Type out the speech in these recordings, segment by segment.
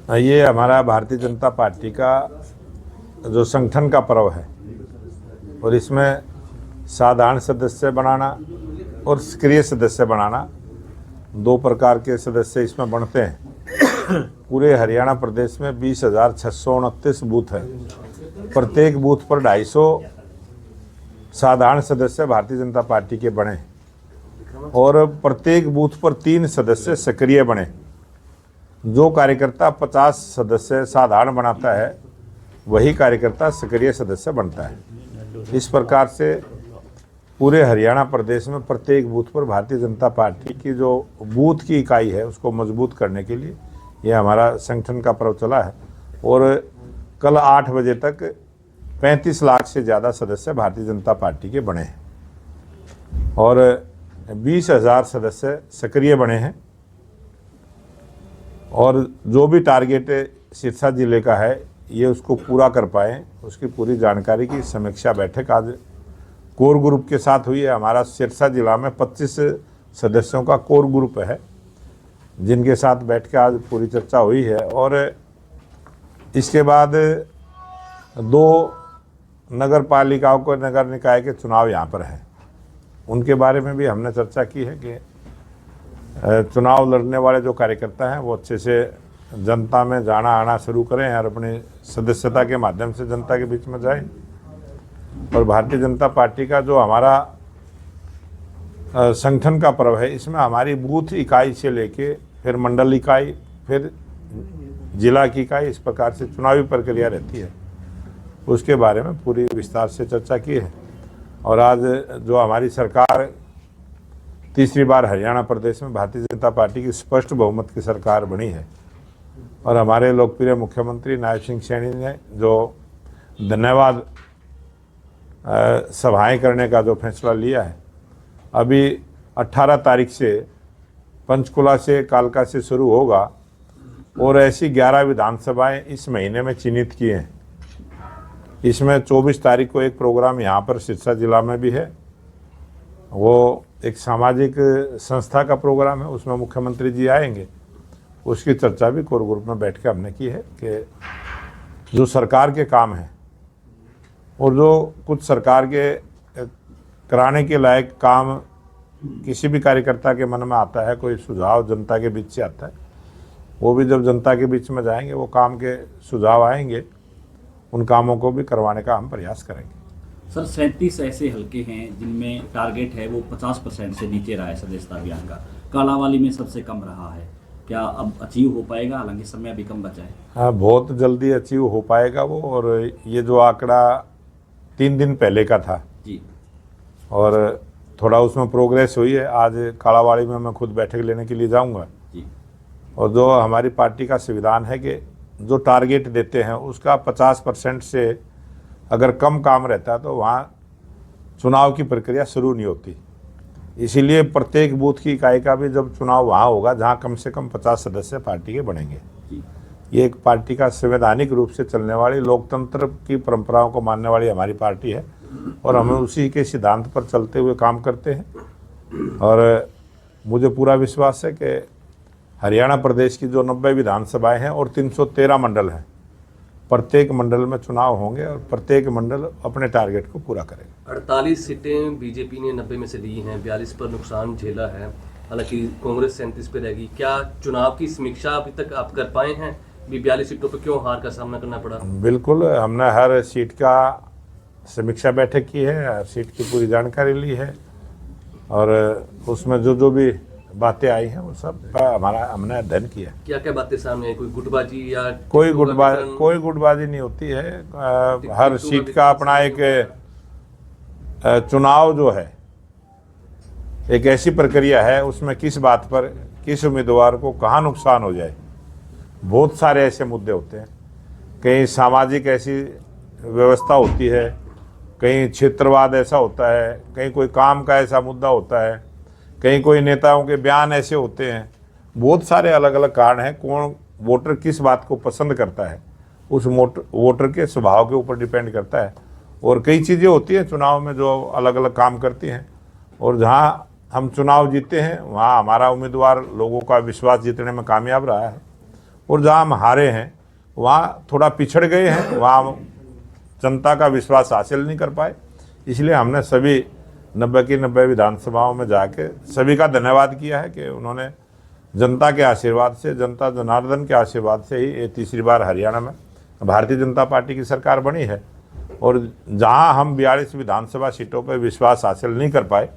ये हमारा भारतीय जनता पार्टी का जो संगठन का पर्व है और इसमें साधारण सदस्य बनाना और सक्रिय सदस्य बनाना, दो प्रकार के सदस्य इसमें बनते हैं। पूरे हरियाणा प्रदेश में 20,629 बूथ है। प्रत्येक बूथ पर 250 साधारण सदस्य भारतीय जनता पार्टी के बने और प्रत्येक बूथ पर 3 सदस्य सक्रिय बने। जो कार्यकर्ता 50 सदस्य साधारण बनाता है वही कार्यकर्ता सक्रिय सदस्य बनता है। इस प्रकार से पूरे हरियाणा प्रदेश में प्रत्येक बूथ पर भारतीय जनता पार्टी की जो बूथ की इकाई है उसको मजबूत करने के लिए ये हमारा संगठन का पर्व चला है। और कल 8 बजे तक 35 लाख से ज़्यादा सदस्य भारतीय जनता पार्टी के बने हैं और 20,000 सदस्य सक्रिय बने हैं। और जो भी टारगेट सिरसा जिले का है ये उसको पूरा कर पाएँ, उसकी पूरी जानकारी की समीक्षा बैठक आज कोर ग्रुप के साथ हुई है। हमारा सिरसा जिला में 25 सदस्यों का कोर ग्रुप है जिनके साथ बैठ के आज पूरी चर्चा हुई है। और इसके बाद 2 नगर पालिकाओं को नगर निकाय के चुनाव यहाँ पर हैं, उनके बारे में भी हमने चर्चा की है कि चुनाव लड़ने वाले जो कार्यकर्ता हैं वो अच्छे से जनता में जाना आना शुरू करें और अपनी सदस्यता के माध्यम से जनता के बीच में जाएं। और भारतीय जनता पार्टी का जो हमारा संगठन का पर्व है इसमें हमारी बूथ इकाई से लेके फिर मंडल इकाई फिर जिला की इकाई, इस प्रकार से चुनावी प्रक्रिया रहती है, उसके बारे में पूरी विस्तार से चर्चा की है। और आज जो हमारी सरकार तीसरी बार हरियाणा प्रदेश में भारतीय जनता पार्टी की स्पष्ट बहुमत की सरकार बनी है और हमारे लोकप्रिय मुख्यमंत्री नायब सिंह सैनी ने जो धन्यवाद सभाएं करने का जो फैसला लिया है, अभी 18 तारीख से पंचकुला से कालका से शुरू होगा और ऐसी 11 विधानसभाएं इस महीने में चिन्हित की हैं। इसमें 24 तारीख को एक प्रोग्राम यहाँ पर सिरसा जिला में भी है, वो एक सामाजिक संस्था का प्रोग्राम है, उसमें मुख्यमंत्री जी आएंगे। उसकी चर्चा भी कोर ग्रुप में बैठ के हमने की है कि जो सरकार के काम हैं और जो कुछ सरकार के कराने के लायक काम किसी भी कार्यकर्ता के मन में आता है, कोई सुझाव जनता के बीच से आता है, वो भी जब जनता के बीच में जाएंगे वो काम के सुझाव आएंगे, उन कामों को भी करवाने का हम प्रयास करेंगे। सर 37 ऐसे हलके हैं जिनमें टारगेट है वो 50% से नीचे रहा है सदस्यता अभियान का, कालावाली में सबसे कम रहा है, क्या अब अचीव हो पाएगा? हालांकि समय अभी कम बचा है। हाँ, बहुत जल्दी अचीव हो पाएगा वो। और ये जो आंकड़ा 3 दिन पहले का था जी और थोड़ा उसमें प्रोग्रेस हुई है। आज कालावाड़ी में मैं खुद बैठक लेने के लिए जाऊंगा जी। और जो हमारी पार्टी का संविधान है कि जो टारगेट देते हैं उसका 50% से अगर कम काम रहता है तो वहाँ चुनाव की प्रक्रिया शुरू नहीं होती। इसीलिए प्रत्येक बूथ की इकाई का भी जब चुनाव वहाँ होगा जहाँ कम से कम 50 सदस्य पार्टी के बनेंगे। ये एक पार्टी का संवैधानिक रूप से चलने वाली, लोकतंत्र की परंपराओं को मानने वाली हमारी पार्टी है और हमें उसी के सिद्धांत पर चलते हुए काम करते हैं। और मुझे पूरा विश्वास है कि हरियाणा प्रदेश की जो 90 विधानसभाएं हैं और 313 मंडल हैं, प्रत्येक मंडल में चुनाव होंगे और प्रत्येक मंडल अपने टारगेट को पूरा करेगा। 48 सीटें बीजेपी ने 90 में से ली हैं, 42 पर नुकसान झेला है, हालांकि कांग्रेस 37 पे रहेगी। क्या चुनाव की समीक्षा अभी तक आप कर पाए हैं? 42 सीटों पर क्यों हार का सामना करना पड़ा? बिल्कुल, हमने हर सीट का समीक्षा बैठक की है, हर सीट की पूरी जानकारी ली है और उसमें जो भी बातें आई हैं वो सब हमने अध्ययन किया। क्या क्या बातें सामने आई? कोई गुटबाजी या कोई गुटबाजी नहीं होती है। हर सीट का अपना एक चुनाव जो है एक ऐसी प्रक्रिया है, उसमें किस बात पर किस उम्मीदवार को कहाँ नुकसान हो जाए, बहुत सारे ऐसे मुद्दे होते हैं। कहीं सामाजिक ऐसी व्यवस्था होती है, कहीं क्षेत्रवाद ऐसा होता है, कहीं कोई काम का ऐसा मुद्दा होता है, कहीं कोई नेताओं के बयान ऐसे होते हैं। बहुत सारे अलग अलग कारण हैं। कौन वोटर किस बात को पसंद करता है उस वोटर के स्वभाव के ऊपर डिपेंड करता है। और कई चीज़ें होती हैं चुनाव में जो अलग अलग काम करती हैं और जहाँ हम चुनाव जीते हैं वहाँ हमारा उम्मीदवार लोगों का विश्वास जीतने में कामयाब रहा है और जहाँ हम हारे हैं वहाँ थोड़ा पिछड़ गए हैं, वहाँ हम जनता का विश्वास हासिल नहीं कर पाए। इसलिए हमने सभी 90 की 90 विधानसभाओं में जाके सभी का धन्यवाद किया है कि उन्होंने जनता के आशीर्वाद से, जनता जनार्दन के आशीर्वाद से ही ये तीसरी बार हरियाणा में भारतीय जनता पार्टी की सरकार बनी है। और जहां हम 42 विधानसभा सीटों पर विश्वास हासिल नहीं कर पाए,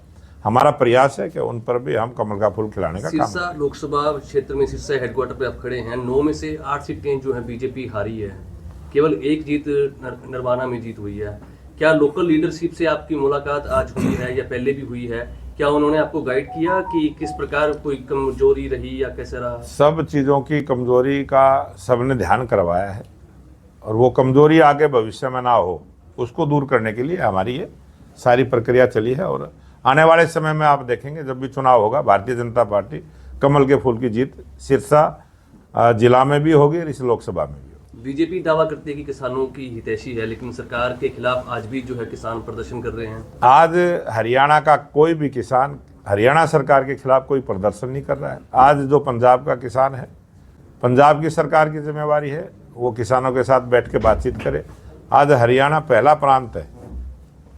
हमारा प्रयास है कि उन पर भी हम कमल का फूल खिलाने का काम सिरसा करें। लोकसभा क्षेत्र में, सिरसा हेडक्वार्टर पे आप खड़े हैं, 9 में से 8 सीटें जो है बीजेपी हारी है, केवल एक जीत नरवाना में जीत हुई है। क्या लोकल लीडरशिप से आपकी मुलाकात आज हुई है या पहले भी हुई है? क्या उन्होंने आपको गाइड किया कि किस प्रकार कोई कमजोरी रही या कैसे रहा? सब चीज़ों की कमजोरी का सबने ध्यान करवाया है, और वो कमजोरी आगे भविष्य में ना हो उसको दूर करने के लिए हमारी ये सारी प्रक्रिया चली है। और आने वाले समय में आप देखेंगे जब भी चुनाव होगा, भारतीय जनता पार्टी कमल के फूल की जीत सिरसा जिला में भी होगी और इस लोकसभा में भी होगी। बीजेपी दावा करती है कि किसानों की हितैषी है, लेकिन सरकार के खिलाफ आज भी जो है किसान प्रदर्शन कर रहे हैं। आज हरियाणा का कोई भी किसान हरियाणा सरकार के खिलाफ कोई प्रदर्शन नहीं कर रहा है। आज जो पंजाब का किसान है, पंजाब की सरकार की जिम्मेवारी है वो किसानों के साथ बैठ के बातचीत करे। आज हरियाणा पहला प्रांत है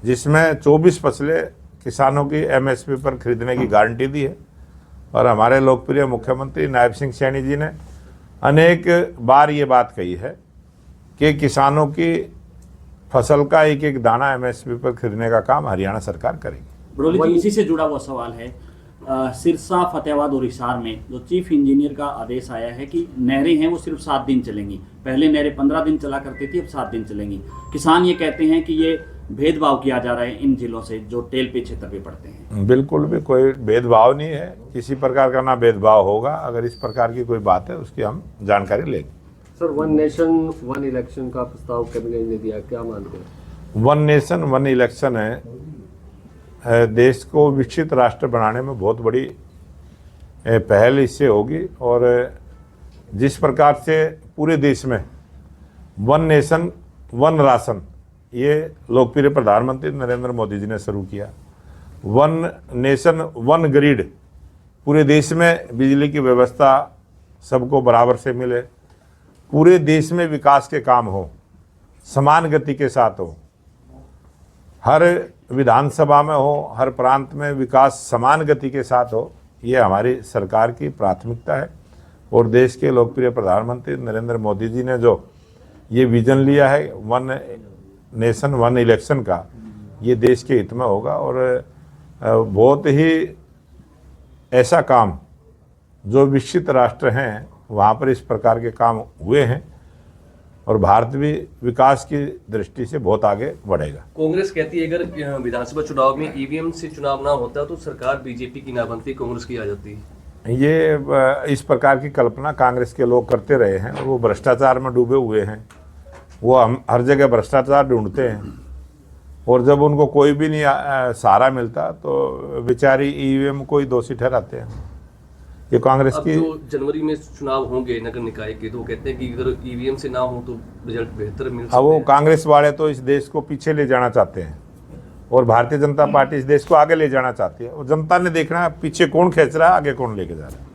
जिसमें 24 फसलें किसानों की एमएसपी पर खरीदने की गारंटी दी है। और हमारे लोकप्रिय मुख्यमंत्री नायब सिंह सैनी जी ने अनेक बार ये बात कही है कि किसानों की फसल का एक एक दाना एमएसपी पर खरीदने का काम हरियाणा सरकार करेगी। बड़ोली जी, इसी से जुड़ा हुआ सवाल है। सिरसा, फतेहाबाद और हिसार में जो चीफ इंजीनियर का आदेश आया है कि नहरें हैं वो सिर्फ 7 दिन चलेंगी। पहले नहरें 15 दिन चला करती थी, अब 7 दिन चलेंगी। किसान ये कहते हैं कि ये भेदभाव किया जा रहा है इन जिलों से जो टेल पे क्षेत्र पे पड़ते हैं। बिल्कुल भी कोई भेदभाव नहीं है, किसी प्रकार का ना भेदभाव होगा। अगर इस प्रकार की कोई बात है उसकी हम जानकारी लेंगे। सर, 1 नेशन 1 इलेक्शन का प्रस्ताव कैबिनेट ने दिया, क्या मानते हैं? 1 नेशन 1 इलेक्शन है देश को विकसित राष्ट्र बनाने में बहुत बड़ी पहल इससे होगी। और जिस प्रकार से पूरे देश में 1 नेशन 1 राशन ये लोकप्रिय प्रधानमंत्री नरेंद्र मोदी जी ने शुरू किया, 1 नेशन 1 ग्रिड, पूरे देश में बिजली की व्यवस्था सबको बराबर से मिले, पूरे देश में विकास के काम हो, समान गति के साथ हो, हर विधानसभा में हो, हर प्रांत में विकास समान गति के साथ हो, ये हमारी सरकार की प्राथमिकता है। और देश के लोकप्रिय प्रधानमंत्री नरेंद्र मोदी जी ने जो ये विजन लिया है 1 नेशन 1 इलेक्शन का, ये देश के हित में होगा। और बहुत ही ऐसा काम जो विकसित राष्ट्र हैं वहाँ पर इस प्रकार के काम हुए हैं, और भारत भी विकास की दृष्टि से बहुत आगे बढ़ेगा। कांग्रेस कहती है अगर विधानसभा चुनाव में ईवीएम से चुनाव ना होता तो सरकार बीजेपी की ना बनती, कांग्रेस की आ जाती। ये इस प्रकार की कल्पना कांग्रेस के लोग करते रहे हैं, और वो भ्रष्टाचार में डूबे हुए हैं। वो हम हर जगह भ्रष्टाचार ढूंढते हैं, और जब उनको कोई भी नहीं सहारा मिलता तो बेचारी ईवीएम को ही दोषी ठहराते हैं। ये कांग्रेस अब की जो जनवरी में चुनाव होंगे नगर निकाय के, तो वो कहते हैं कि अगर ईवीएम से ना हो तो रिजल्ट बेहतर मिल सकते अब वो हैं। कांग्रेस वाले तो इस देश को पीछे ले जाना चाहते हैं, और भारतीय जनता पार्टी इस देश को आगे ले जाना चाहती है। और जनता ने देखना है पीछे कौन खींच रहा है, आगे कौन लेके जा रहा है।